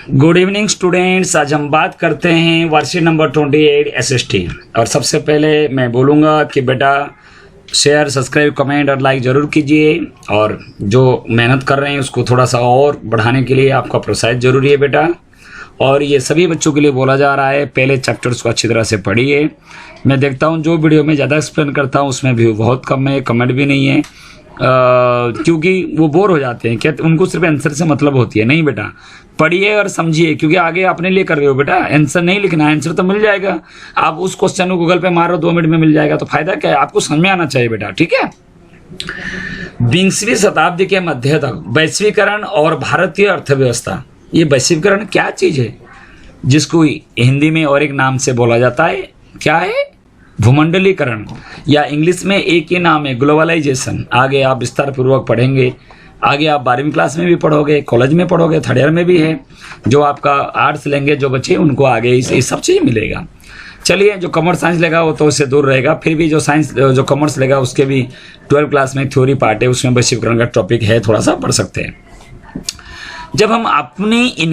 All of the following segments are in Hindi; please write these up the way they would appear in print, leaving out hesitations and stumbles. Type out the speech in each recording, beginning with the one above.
Good evening students. आज हम बात करते हैं वर्षी नंबर 28 एसएसटी। और सबसे पहले मैं बोलूँगा कि बेटा शेयर, सब्सक्राइब, कमेंट और लाइक ज़रूर कीजिए। और जो मेहनत कर रहे हैं उसको थोड़ा सा और बढ़ाने के लिए आपका प्रोत्साहित ज़रूरी है बेटा। और ये सभी बच्चों के लिए बोला जा रहा है, पहले चैप्टर्स को अच्छी तरह से पढ़िए। मैं देखता हूँ जो वीडियो में ज़्यादा एक्सप्लेन करता हूँ उसमें व्यू बहुत कम है, कमेंट भी नहीं है, क्योंकि वो बोर हो जाते हैं। क्या उनको सिर्फ आंसर से मतलब होती है? नहीं बेटा, पढ़िए और समझिए, क्योंकि आगे अपने लिए कर रहे हो बेटा। आंसर नहीं लिखना, आंसर तो मिल जाएगा। आप उस क्वेश्चन को गूगल पे मारो, 2 मिनट में मिल जाएगा, तो फायदा क्या है? आपको समझ में आना चाहिए बेटा, ठीक है। 20वीं शताब्दी के मध्य तक वैश्वीकरण और भारतीय अर्थव्यवस्था, ये वैश्वीकरण क्या चीज है जिसको हिंदी में और एक नाम से बोला जाता है? क्या है? भूमंडलीकरण, या इंग्लिश में एक ही नाम है, ग्लोबलाइजेशन। आगे आप विस्तार पूर्वक पढ़ेंगे। आगे आप 12वीं क्लास में भी पढ़ोगे, कॉलेज में पढ़ोगे, थर्ड ईयर में भी है। जो आपका आर्ट्स लेंगे जो बच्चे, उनको आगे ये सब चीज़ मिलेगा। चलिए, जो कॉमर्स साइंस लेगा वो तो उससे दूर रहेगा। फिर भी जो कॉमर्स लेगा उसके भी 12वीं क्लास में थ्योरी पार्ट है, उसमें वैश्वीकरण का टॉपिक है, थोड़ा सा पढ़ सकते हैं। जब हम अपनी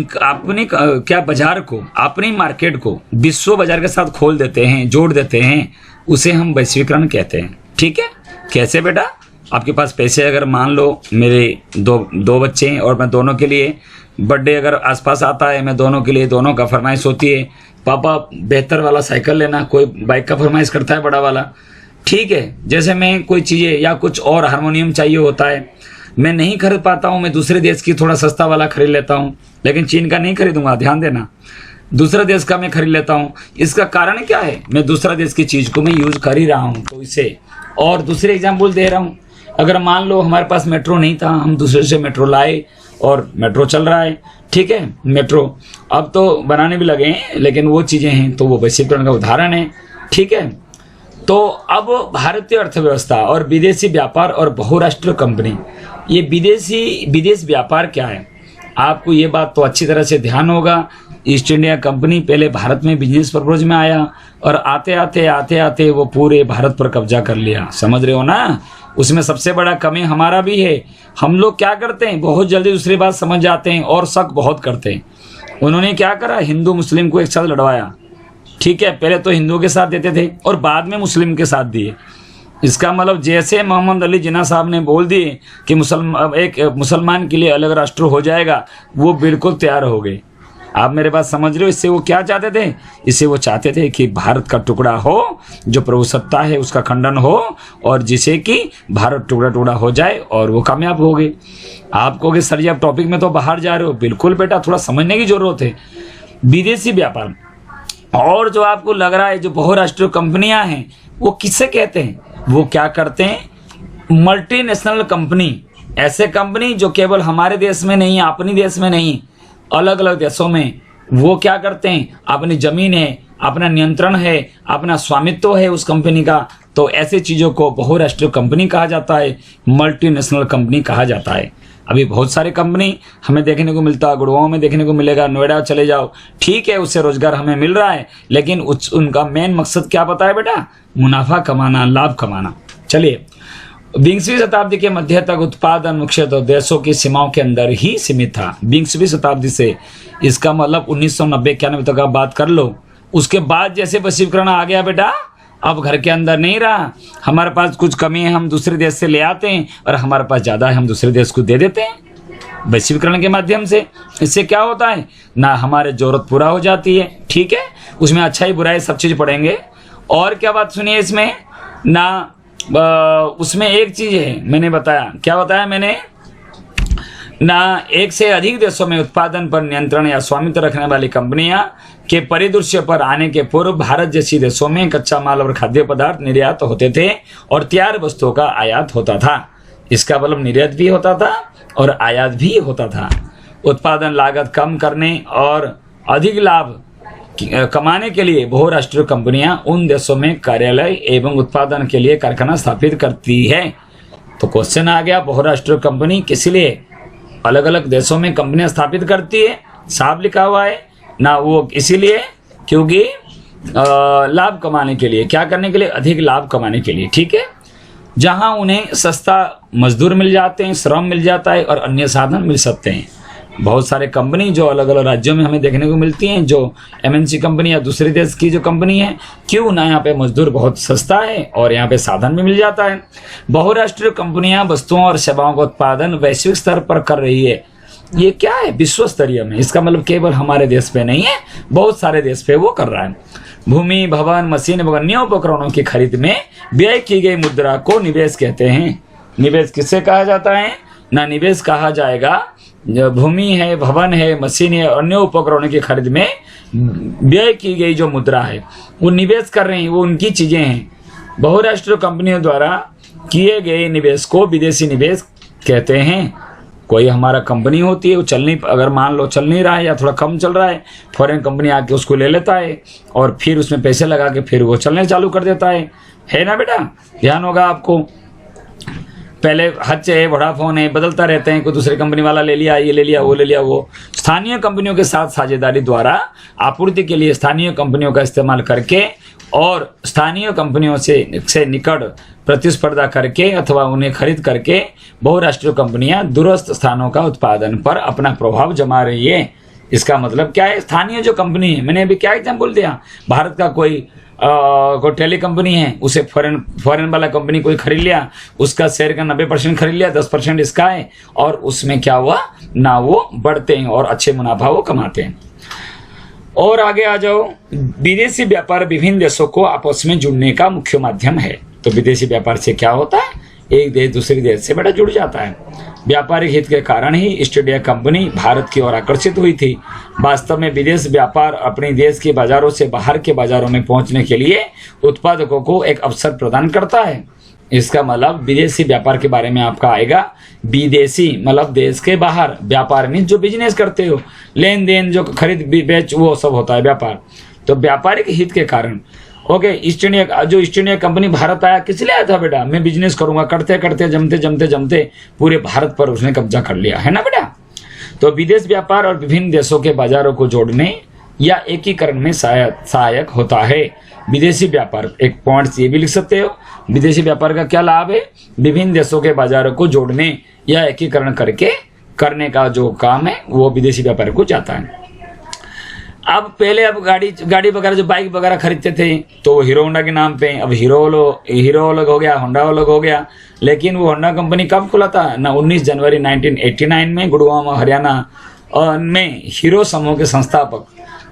क्या बाजार को, अपनी मार्केट को विश्व बाजार के साथ खोल देते हैं, जोड़ देते हैं, उसे हम वैश्वीकरण कहते हैं, ठीक है। कैसे बेटा? आपके पास पैसे, अगर मान लो मेरे दो बच्चे हैं और मैं दोनों के लिए बर्थडे अगर आसपास आता है, मैं दोनों के लिए, दोनों का फरमाइश होती है, पापा बेहतर वाला साइकिल लेना, कोई बाइक का फरमाइश करता है बड़ा वाला, ठीक है। जैसे मैं कोई चीज़ें या कुछ और हारमोनियम चाहिए होता है, मैं नहीं खरीद पाता हूँ, मैं दूसरे देश की थोड़ा सस्ता वाला खरीद लेता हूँ, लेकिन चीन का नहीं खरीदूंगा, ध्यान देना, दूसरे देश का मैं खरीद लेता हूँ। इसका कारण क्या है? मैं दूसरा देश की चीज़ को मैं यूज कर ही रहा हूँ, तो इसे। और दूसरे एग्जाम्पल दे रहा हूँ, अगर मान लो हमारे पास मेट्रो नहीं था, हम दूसरे से मेट्रो लाए और मेट्रो चल रहा है, ठीक है। मेट्रो अब तो बनाने भी लगे हैं, लेकिन वो चीज़ें हैं, तो वो वैश्वीकरण का उदाहरण है, ठीक है। तो अब भारतीय अर्थव्यवस्था और विदेशी व्यापार और बहुराष्ट्रीय कंपनी, ये विदेश व्यापार क्या है? आपको ये बात तो अच्छी तरह से ध्यान होगा। ईस्ट इंडिया कंपनी पहले भारत में बिजनेस पर्पज में आया और आते आते वो पूरे भारत पर कब्जा कर लिया, समझ रहे हो ना। उसमें सबसे बड़ा कमी हमारा भी है। हम लोग क्या करते हैं, बहुत जल्दी दूसरी बात समझ जाते हैं और शक बहुत करते हैं। उन्होंने क्या करा, हिंदू मुस्लिम को एक साथ लड़वाया, ठीक है। पहले तो हिंदुओं के साथ देते थे और बाद में मुस्लिम के साथ दिए। इसका मतलब जैसे मोहम्मद अली जिन्ना साहब ने बोल दिए कि एक मुसलमान के लिए अलग राष्ट्र हो जाएगा, वो बिल्कुल तैयार हो गए। आप मेरे बात समझ रहे हो? इससे वो क्या चाहते थे? इससे वो चाहते थे कि भारत का टुकड़ा हो, जो प्रभुसत्ता है उसका खंडन हो, और जिसे कि भारत टुकड़ा टुकड़ा हो जाए, और वो कामयाब हो गए। आप कहोगे सर जी आप टॉपिक में तो बाहर जा रहे हो। बिल्कुल बेटा, थोड़ा समझने की जरूरत है। विदेशी व्यापार, और जो आपको लग रहा है जो बहुराष्ट्रीय कंपनियां हैं, वो किससे कहते हैं? वो क्या करते हैं? मल्टीनेशनल कंपनी, ऐसे कंपनी जो केवल हमारे देश में नहीं, अपने देश में नहीं, अलग अलग देशों में वो क्या करते हैं, अपनी जमीन है, अपना नियंत्रण है, अपना स्वामित्व है उस कंपनी का, तो ऐसी चीज़ों को बहुराष्ट्रीय कंपनी कहा जाता है, मल्टीनेशनल कंपनी कहा जाता है। अभी बहुत सारे कंपनी हमें देखने को मिलता है, गुड़गांव में देखने को मिलेगा, नोएडा चले जाओ, ठीक है, उससे रोजगार हमें मिल रहा है, लेकिन उनका मेन मकसद क्या पता है बेटा? मुनाफा कमाना, लाभ कमाना। चलिए, 20वीं शताब्दी के मध्य तक उत्पादन मुख्यतः देशों की सीमाओं के अंदर ही सीमित था। 20वीं शताब्दी से, इसका मतलब 1990-91 तक आप बात कर लो। उसके बाद जैसे वैश्वीकरण आ गया बेटा, अब घर के अंदर नहीं रहा। हमारे पास कुछ कमी है, हम दूसरे देश से ले आते हैं, और हमारे पास ज़्यादा है, हम दूसरे देश को दे देते हैं वैश्वीकरण के माध्यम से। इससे क्या होता है ना, हमारे जरूरत पूरा हो जाती है, ठीक है। उसमें अच्छाई बुराई सब चीज़ पढ़ेंगे। और क्या बात सुनिए इसमें ना, उसमें एक चीज़ है, मैंने बताया, क्या बताया मैंने ना, एक से अधिक देशों में उत्पादन पर नियंत्रण या स्वामित्व रखने वाली कंपनियां के परिदृश्य पर आने के पूर्व भारत जैसी देशों में कच्चा माल और खाद्य पदार्थ निर्यात होते थे और तैयार वस्तुओं का आयात होता था। इसका मतलब निर्यात भी होता था और आयात भी होता था। उत्पादन लागत कम करने और अधिक लाभ कमाने के लिए बहुराष्ट्रीय कंपनियां उन देशों में कार्यालय एवं उत्पादन के लिए कारखाना स्थापित करती है। तो क्वेश्चन आ गया, बहुराष्ट्रीय कंपनी किस लिए अलग अलग देशों में कंपनियां स्थापित करती है? साफ लिखा हुआ है ना, वो इसीलिए क्योंकि लाभ कमाने के लिए, क्या करने के लिए? अधिक लाभ कमाने के लिए, ठीक है। जहां उन्हें सस्ता मजदूर मिल जाते हैं, श्रम मिल जाता है और अन्य साधन मिल सकते हैं। बहुत सारे कंपनी जो अलग अलग राज्यों में हमें देखने को मिलती हैं, जो एमएनसी कंपनी या दूसरे देश की जो कंपनी है, क्यों ना यहाँ पे मजदूर बहुत सस्ता है और यहाँ पे साधन भी मिल जाता है। बहुराष्ट्रीय कंपनियां वस्तुओं और सेवाओं का उत्पादन वैश्विक स्तर पर कर रही है। ये क्या है? विश्व स्तरीय में। इसका मतलब केवल हमारे देश पे नहीं है, बहुत सारे देश पे वो कर रहा है। भूमि, भवन, मशीन एवं अन्य उपकरणों की खरीद में व्यय की गई मुद्रा को निवेश कहते हैं। निवेश किससे कहा जाता है? ना निवेश कहा जाएगा जो भूमि है, भवन है, मशीन है, अन्य उपकरणों की खरीद में व्यय की गई जो मुद्रा है वो निवेश कर रहे हैं, वो उनकी चीजें हैं। बहुराष्ट्रीय कंपनियों द्वारा किए गए निवेश को विदेशी निवेश कहते हैं। कोई हमारा कंपनी होती है, वो अगर मान लो चल नहीं रहा है या थोड़ा कम चल रहा है, फॉरेन कंपनी आके उसको ले लेता है और फिर उसमें पैसे लगा के फिर वो चलने चालू कर देता है ना बेटा? ध्यान होगा आपको। पहले हच है, वोडाफोन है, बदलता रहते हैं, कोई दूसरी कंपनी वाला ले लिया, ये ले लिया, वो ले लिया। वो स्थानीय कंपनियों के साथ साझेदारी द्वारा आपूर्ति के लिए स्थानीय कंपनियों का इस्तेमाल करके और स्थानीय कंपनियों से निकट प्रतिस्पर्धा करके अथवा उन्हें खरीद करके बहुराष्ट्रीय कंपनियां दूरस्थ स्थानों का उत्पादन पर अपना प्रभाव जमा रही है। इसका मतलब क्या है? स्थानीय जो कंपनी है, मैंने अभी क्या एग्जाम्पल दिया, भारत का कोई टेली कंपनी है, उसे फॉरेन वाला कंपनी कोई खरीद लिया, उसका शेयर का 90% खरीद लिया, 10% इसका है, और उसमें क्या हुआ ना, वो बढ़ते हैं और अच्छे मुनाफा वो कमाते हैं। और आगे आ जाओ। विदेशी व्यापार विभिन्न देशों को आपस में जुड़ने का मुख्य माध्यम है। तो विदेशी व्यापार से क्या होता है? एक देश दूसरे देश से बड़ा जुड़ जाता है। व्यापारिक हित के कारण ही ईस्ट इंडिया कंपनी भारत की ओर आकर्षित हुई थी। वास्तव में विदेश व्यापार अपने देश के बाजारों से बाहर के बाजारों में पहुंचने के लिए उत्पादकों को एक अवसर प्रदान करता है। इसका मतलब विदेशी व्यापार के बारे में आपका आएगा। विदेशी मतलब देश के बाहर, व्यापार मीन जो बिजनेस करते हो, लेन देन, जो खरीद बेच, वो सब होता है व्यापार। तो व्यापारिक हित के कारण okay, east India company Bharat आया, किस लिए आया था बेटा? मैं बिजनेस करूंगा। करते करते जमते पूरे भारत पर उसने कब्जा कर लिया, है ना बेटा? तो विदेश व्यापार और विभिन्न देशों के बाजारों को जोड़ने या एकीकरण में सहायक होता है। विदेशी व्यापार, एक पॉइंट ये भी लिख सकते हो, विदेशी व्यापार का क्या लाभ है? विभिन्न देशों के बाजारों को जोड़ने या एकीकरण करने का जो काम है वो विदेशी व्यापार को जाता है। अब पहले गाड़ी वगैरह, जो बाइक वगैरह खरीदते थे तो वो हीरो होंडा के नाम पे, अब हीरो अलग हो गया, होंडा अलग हो गया। लेकिन वो होंडा कंपनी कब खुला था ना? 19 जनवरी 1989 में गुड़गांव हरियाणा में हीरो समूह के संस्थापक,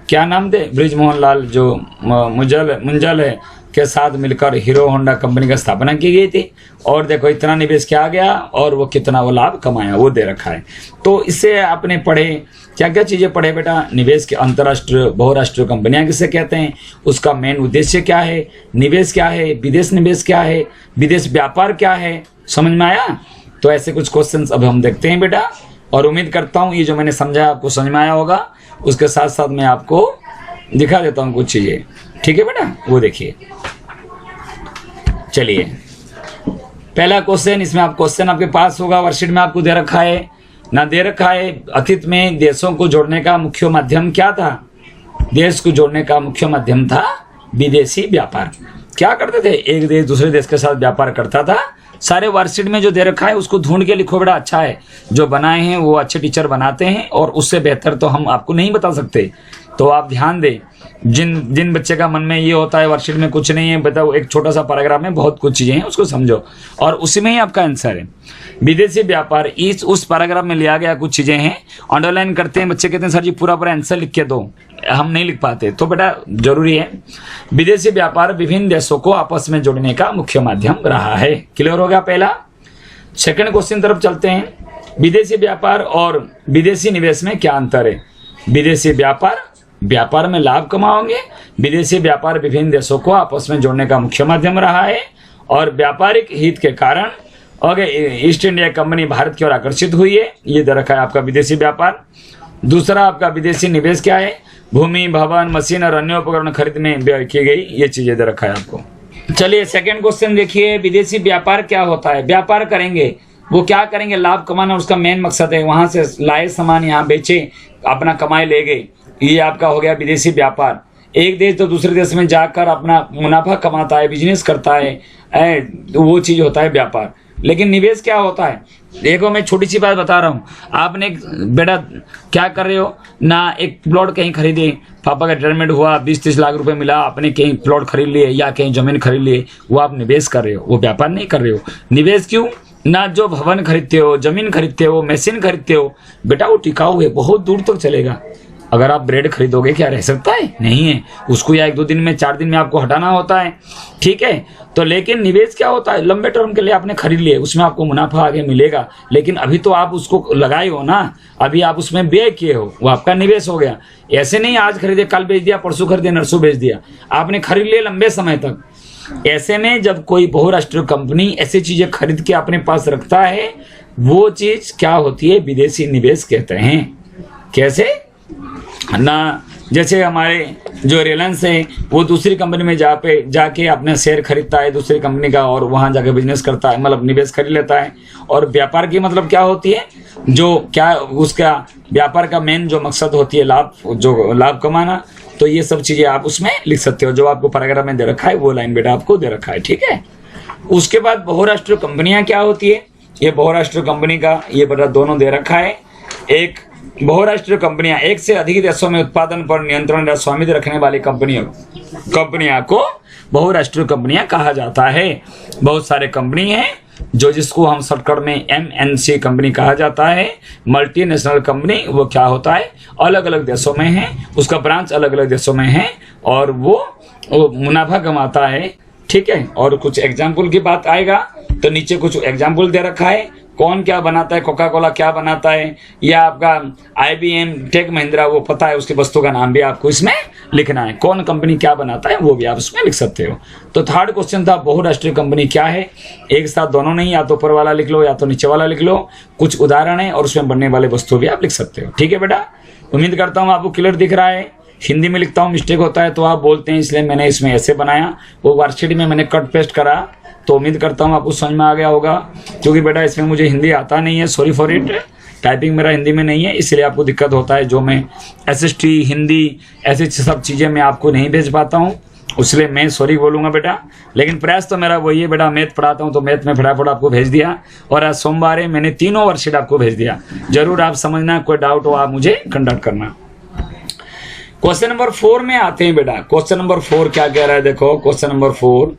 क्या नाम थे? बृजमोहन लाल जो मुंजल है के साथ मिलकर हीरो होंडा कंपनी का स्थापना की गई थी। और देखो इतना निवेश किया गया और वो कितना वो लाभ कमाया, वो दे रखा है। तो इससे आपने पढ़े, क्या क्या चीजें पढ़े बेटा? निवेश के अंतर्राष्ट्रीय बहुराष्ट्रीय कंपनियां किसे कहते हैं, उसका मेन उद्देश्य क्या है, निवेश क्या है, विदेश निवेश क्या है, विदेश व्यापार क्या है, समझ में आया? तो ऐसे कुछ क्वेश्चंस अब हम देखते हैं बेटा, और उम्मीद करता हूं ये जो मैंने समझाया आपको समझ में आया होगा। उसके साथ साथ मैं आपको दिखा देता हूं कुछ चीजें, ठीक है बेटा? वो देखिए, चलिए पहला क्वेश्चन, इसमें आप क्वेश्चन आपके पास होगा, वर्कशीट में आपको दे रखा है ना, दे रखा है। अतीत में देशों को जोड़ने का मुख्य माध्यम क्या था? देश को जोड़ने का मुख्य माध्यम था विदेशी व्यापार। क्या करते थे? एक देश दूसरे देश के साथ व्यापार करता था। सारे वर्कशीट में जो दे रखा है उसको ढूंढ के लिखो बेटा, अच्छा है। जो बनाए हैं वो अच्छे टीचर बनाते हैं और उससे बेहतर तो हम आपको नहीं बता सकते। तो आप ध्यान दें, जिन बच्चे का मन में ये होता है वर्कशीट में कुछ नहीं है, बताओ एक छोटा सा पैराग्राफ में बहुत कुछ चीजें हैं, उसको समझो और उसी में ही आपका आंसर है। विदेशी व्यापार उस पैराग्राफ में लिया गया कुछ चीजें हैं, अंडरलाइन करते हैं बच्चे, कहते हैं सर जी पूरा आंसर लिख के दो, हम नहीं लिख पाते। तो बेटा जरूरी है, विदेशी व्यापार विभिन्न देशों को आपस में जोड़ने का मुख्य माध्यम रहा है। क्लियर हो गया पहला? सेकंड क्वेश्चन तरफ चलते हैं। विदेशी व्यापार और विदेशी निवेश में क्या अंतर है? विदेशी व्यापार में लाभ कमाओगे, विदेशी व्यापार विभिन्न देशों को आपस में जोड़ने का मुख्य माध्यम रहा है और व्यापारिक हित के कारण ईस्ट इंडिया कंपनी भारत की ओर आकर्षित हुई है। ये दे रखा है आपका विदेशी व्यापार। दूसरा आपका विदेशी निवेश क्या है? भूमि, भवन, मशीन और अन्य उपकरण खरीद में व्यय की गई, ये चीजें दे रखा है आपको। चलिए सेकंड क्वेश्चन देखिए, विदेशी व्यापार क्या होता है? व्यापार करेंगे, वो क्या करेंगे? लाभ कमाना उसका मेन मकसद है। वहां से लाए सामान यहाँ बेचे, अपना कमाई ले गए, ये आपका हो गया विदेशी व्यापार। एक देश तो दूसरे देश में जाकर अपना मुनाफा कमाता है, बिजनेस करता है, वो चीज होता है व्यापार। लेकिन निवेश क्या होता है, देखो मैं छोटी सी बात बता रहा हूँ। आपने बेटा क्या कर रहे हो ना, एक प्लॉट कहीं खरीदे, पापा का रिटायरमेंट हुआ, 20-30 लाख रुपए मिला, आपने कहीं प्लॉट खरीद लिए या कहीं जमीन खरीद लिए, वो आप निवेश कर रहे हो, वो व्यापार नहीं कर रहे हो। निवेश क्यों ना, जो भवन खरीदते हो, जमीन खरीदते हो, मशीन खरीदते हो, बेटा वो टिकाऊ है, बहुत दूर तक चलेगा। अगर आप ब्रेड खरीदोगे क्या रह सकता है, नहीं है, उसको या 1-2 दिन में 4 दिन में आपको हटाना होता है, ठीक है। तो लेकिन निवेश क्या होता है, लंबे टर्म के लिए आपने खरीद लिए, उसमें आपको मुनाफा आगे मिलेगा, लेकिन अभी तो आप उसको लगाए हो ना, अभी आप उसमें व्यय किए हो, वो आपका निवेश हो गया। ऐसे नहीं आज खरीदे कल बेच दिया, परसों खरीदे नरसों बेच दिया, आपने खरीद लिए लंबे समय तक। ऐसे में जब कोई बहुराष्ट्रीय कंपनी ऐसी चीजें खरीद के अपने पास रखता है, वो चीज क्या होती है, विदेशी निवेश कहते हैं। कैसे ना, जैसे हमारे जो रिलायंस है वो दूसरी कंपनी में जाके अपने शेयर खरीदता है दूसरी कंपनी का, और वहां जाके बिजनेस करता है, मतलब निवेश खरीद लेता है। और व्यापार की मतलब क्या होती है, जो क्या उसका व्यापार का मेन जो मकसद होती है लाभ कमाना। तो ये सब चीजें आप उसमें लिख सकते हो, जो आपको पैराग्राफ में दे रखा है वो लाइन बेटा आपको दे रखा है, ठीक है। उसके बाद बहुराष्ट्रीय कंपनियां क्या होती है, ये बहुराष्ट्रीय कंपनी का ये बेटा दोनों दे रखा है। एक बहुराष्ट्रीय कंपनियां एक से अधिक देशों में उत्पादन पर नियंत्रण या स्वामित्व रखने वाली कंपनियां को बहुराष्ट्रीय कंपनियां कहा जाता है। बहुत सारे कंपनी हैं जो जिसको हम शॉर्टकट में MNC कंपनी कहा जाता है, मल्टीनेशनल कंपनी। वो क्या होता है, अलग अलग देशों में है, उसका ब्रांच अलग अलग देशों में है और वो मुनाफा कमाता है, ठीक है। और कुछ एग्जाम्पल की बात आएगा तो नीचे कुछ एग्जाम्पल दे रखा है, कौन क्या बनाता है, कोका कोला क्या बनाता है, या आपका IBM टेक महिंद्रा, वो पता है, उसकी वस्तु का नाम भी आपको इसमें लिखना है, कौन कंपनी क्या बनाता है वो भी आप उसमें लिख सकते हो। तो थर्ड क्वेश्चन था बहुराष्ट्रीय कंपनी क्या है, एक साथ दोनों नहीं, या तो ऊपर वाला लिख लो या तो नीचे वाला लिख लो, कुछ उदाहरण है और उसमें बनने वाले वस्तु भी आप लिख सकते हो, ठीक है बेटा। उम्मीद करता हूँ आपको क्लियर दिख रहा है। हिंदी में लिखता हूँ मिस्टेक होता है तो आप बोलते हैं, इसलिए मैंने इसमें ऐसे बनाया, वो वर्कशीट में मैंने कट पेस्ट करा, तो उम्मीद करता हूँ आपको समझ में आ गया होगा। क्योंकि बेटा इसमें मुझे हिंदी आता नहीं है, सॉरी फॉर इट, टाइपिंग मेरा हिंदी में नहीं है, इसलिए आपको दिक्कत होता है। जो मैं SST हिंदी ऐसी सब चीज़ें मैं आपको नहीं भेज पाता हूँ, इसलिए मैं सॉरी बोलूँगा बेटा। लेकिन प्रयास तो मेरा वही है बेटा, मैथ पढ़ाता हूँ तो मैथ में फटाफट आपको भेज दिया, और आज सोमवार है, मैंने तीनों वर्कशीट आपको भेज दिया। जरूर आप समझना, कोई डाउट हो आप मुझे कंडक्ट करना। क्वेश्चन नंबर 4 में आते हैं बेटा। क्वेश्चन नंबर 4 क्या कह रहा है, देखो क्वेश्चन नंबर 4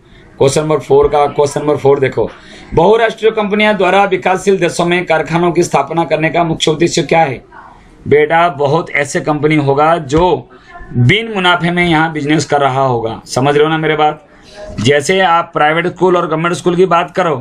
देखो, बहुराष्ट्रीय कंपनियां द्वारा विकासशील देशों में कारखानों की स्थापना करने का मुख्य उद्देश्य क्या है। बेटा बहुत ऐसे कंपनी होगा जो बिन मुनाफे में यहाँ बिजनेस कर रहा होगा, समझ रहे हो ना मेरे बात। जैसे आप प्राइवेट स्कूल और गवर्नमेंट स्कूल की बात करो,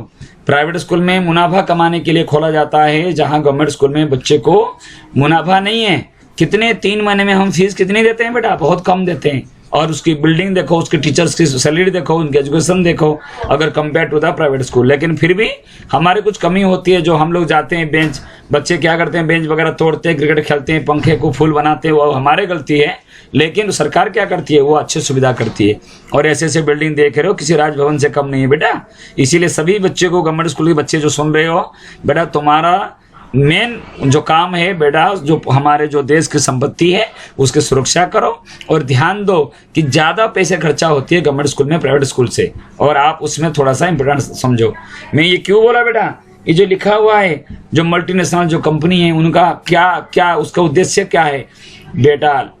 प्राइवेट स्कूल में मुनाफा कमाने के लिए खोला जाता है, जहाँ गवर्नमेंट स्कूल में बच्चे को मुनाफा नहीं है। कितने 3 महीने में हम फीस कितनी देते हैं बेटा, बहुत कम देते हैं, और उसकी बिल्डिंग देखो, उसके टीचर्स की सैलरी देखो, उनकी एजुकेशन देखो, अगर compare to the private school. लेकिन फिर भी हमारे कुछ कमी होती है, जो हम लोग जाते हैं बेंच, बच्चे क्या करते हैं, बेंच वगैरह तोड़ते हैं, क्रिकेट खेलते हैं, पंखे को फूल बनाते हैं, वो हमारे गलती है। लेकिन सरकार क्या करती है, वो अच्छी सुविधा करती है। और ऐसे ऐसे बिल्डिंग देख रहे हो, किसी राजभवन से कम नहीं है बेटा। इसीलिए सभी बच्चे को, गवर्नमेंट स्कूल के बच्चे जो सुन रहे हो बेटा, तुम्हारा मेन जो काम है बेटा, जो हमारे जो देश की संपत्ति है उसकी सुरक्षा करो, और ध्यान दो कि ज़्यादा पैसे खर्चा होती है गवर्नमेंट स्कूल में प्राइवेट स्कूल से, और आप उसमें थोड़ा सा इम्पोर्टेंस समझो। मैं ये क्यों बोला बेटा, ये जो लिखा हुआ है, जो मल्टीनेशनल जो कंपनी है उनका क्या उसका उद्देश्य क्या है बेटा,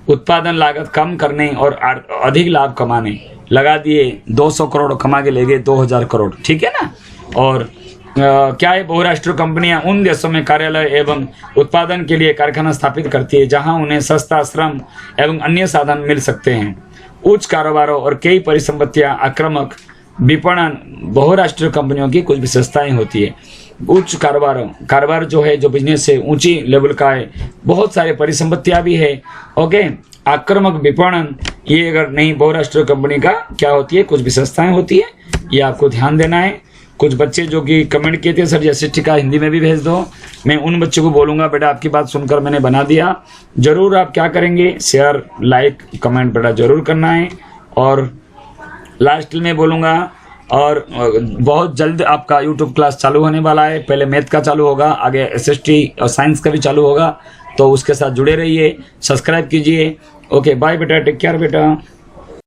उत्पादन लागत कम करने और अधिक लाभ कमाने। लगा दिए 200 करोड़, कमा के ले गए 2000 करोड़, ठीक है ना। और क्या है, बहुराष्ट्रीय कंपनियां उन देशों में कार्यालय एवं उत्पादन के लिए कारखाना स्थापित करती है जहां उन्हें सस्ता श्रम एवं अन्य साधन मिल सकते हैं। उच्च कारोबारों और कई परिसंपत्तियां, आक्रामक विपणन बहुराष्ट्रीय कंपनियों की कुछ विशेषताएं होती है। उच्च कारोबार जो है, जो बिजनेस है, ऊंची लेवल का है, बहुत सारे परिसंपत्तियां भी है, ओके। आक्रामक विपणन, ये अगर नहीं, बहुराष्ट्रीय कंपनी का क्या होती है, कुछ विशेषताएं होती है, ये आपको ध्यान देना है। कुछ बच्चे जो कि कमेंट किए थे, सर SST का हिंदी में भी भेज दो, मैं उन बच्चों को बोलूंगा बेटा, आपकी बात सुनकर मैंने बना दिया। जरूर आप क्या करेंगे, शेयर, लाइक, कमेंट बेटा जरूर करना है। और लास्ट में बोलूँगा, और बहुत जल्द आपका YouTube क्लास चालू होने वाला है। पहले मैथ का चालू होगा, आगे SST और साइंस का भी चालू होगा, तो उसके साथ जुड़े रहिए, सब्सक्राइब कीजिए। ओके बाय बेटा, टेक केयर बेटा।